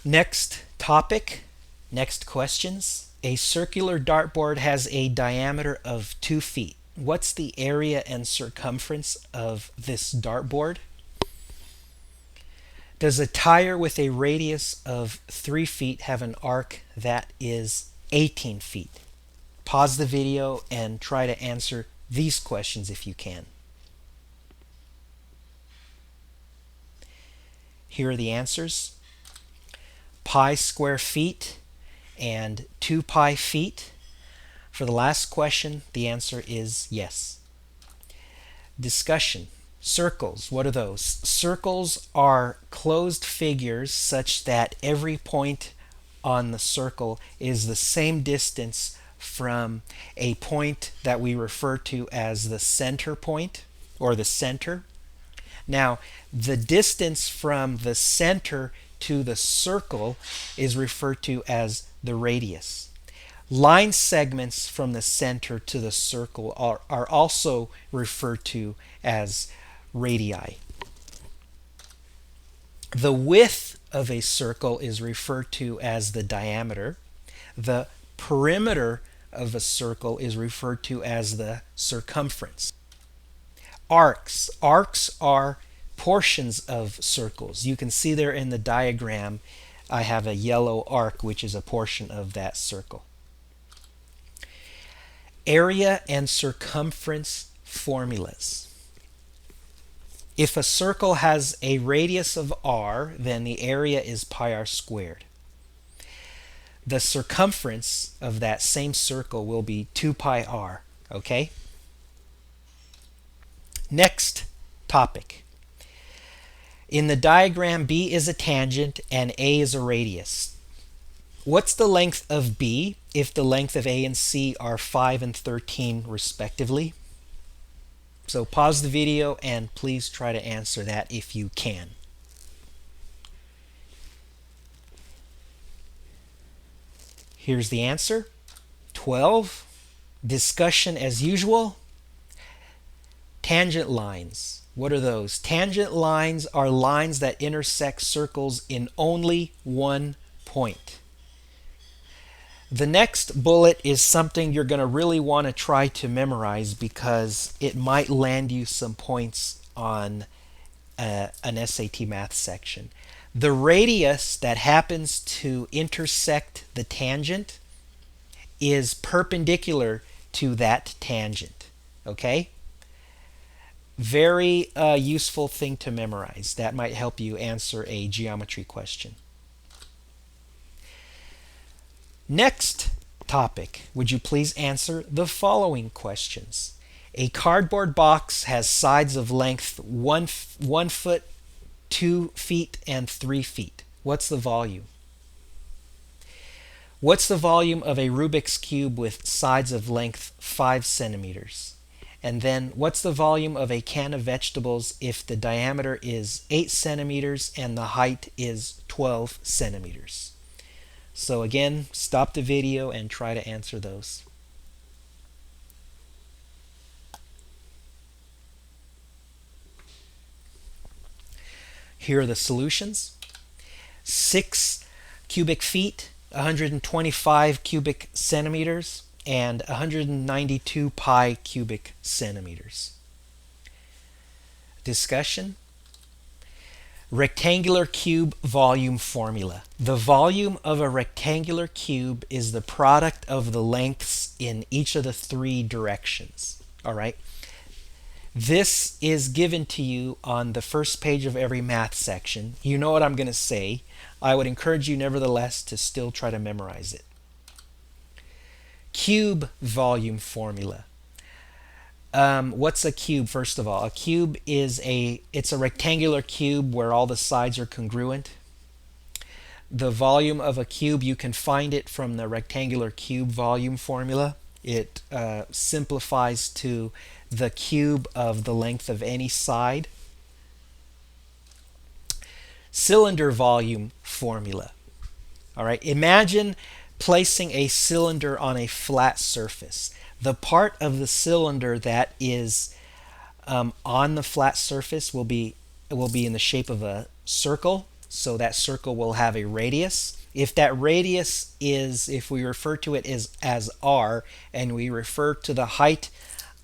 Next topic, next questions. A circular dartboard has a diameter of 2 feet. What's the area and circumference of this dartboard? Does a tire with a radius of 3 feet have an arc that is 18 feet? Pause the video and try to answer these questions if you can. Here are the answers. Pi square feet and 2 pi feet. For the last question, the answer is yes. Discussion. Circles, what are those? Circles are closed figures such that every point on the circle is the same distance from a point that we refer to as the center point or the center. Now, the distance from the center to the circle is referred to as the radius. Line segments from the center to the circle are also referred to as radii. The width of a circle is referred to as the diameter. The perimeter of a circle is referred to as the circumference. Arcs. Arcs are portions of circles. You can see there in the diagram I have a yellow arc which is a portion of that circle. Area and circumference formulas. If a circle has a radius of r, then the area is pi r squared. The circumference of that same circle will be 2 pi r, okay? Next topic. In the diagram, B is a tangent and A is a radius. What's the length of B if the length of A and C are 5 and 13 respectively? So pause the video and please try to answer that if you can. Here's the answer. 12. Discussion as usual. Tangent lines. What are those? Tangent lines are lines that intersect circles in only one point. The next bullet is something you're going to really want to try to memorize because it might land you some points on an SAT math section. The radius that happens to intersect the tangent is perpendicular to that tangent. Okay? Very useful thing to memorize. That might help you answer a geometry question. Next topic, would you please answer the following questions? A cardboard box has sides of length 1 foot, 2 feet, and 3 feet. What's the volume? What's the volume of a Rubik's Cube with sides of length 5 centimeters? And then what's the volume of a can of vegetables if the diameter is 8 centimeters and the height is 12 centimeters? So again, stop the video and try to answer those. Here are the solutions. 6 cubic feet, 125 cubic centimeters, and 192 pi cubic centimeters. Discussion. Rectangular cube volume formula. The volume of a rectangular cube is the product of the lengths in each of the 3 directions. All right. This is given to you on the first page of every math section. You know what I'm going to say. I would encourage you nevertheless to still try to memorize it. Cube volume formula. What's a cube, first of all? A cube is it's a rectangular cube where all the sides are congruent. The volume of a cube, you can find it from the rectangular cube volume formula. It simplifies to the cube of the length of any side. Cylinder volume formula. All right, imagine placing a cylinder on a flat surface. The part of the cylinder that is on the flat surface will be in the shape of a circle. So that circle will have a radius. If that radius is, if we refer to it as r, and we refer to the height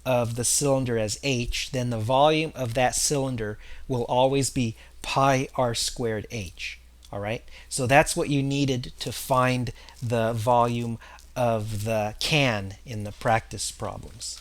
of the cylinder as h, then the volume of that cylinder will always be pi r squared h. All right, so that's what you needed to find the volume of the can in the practice problems.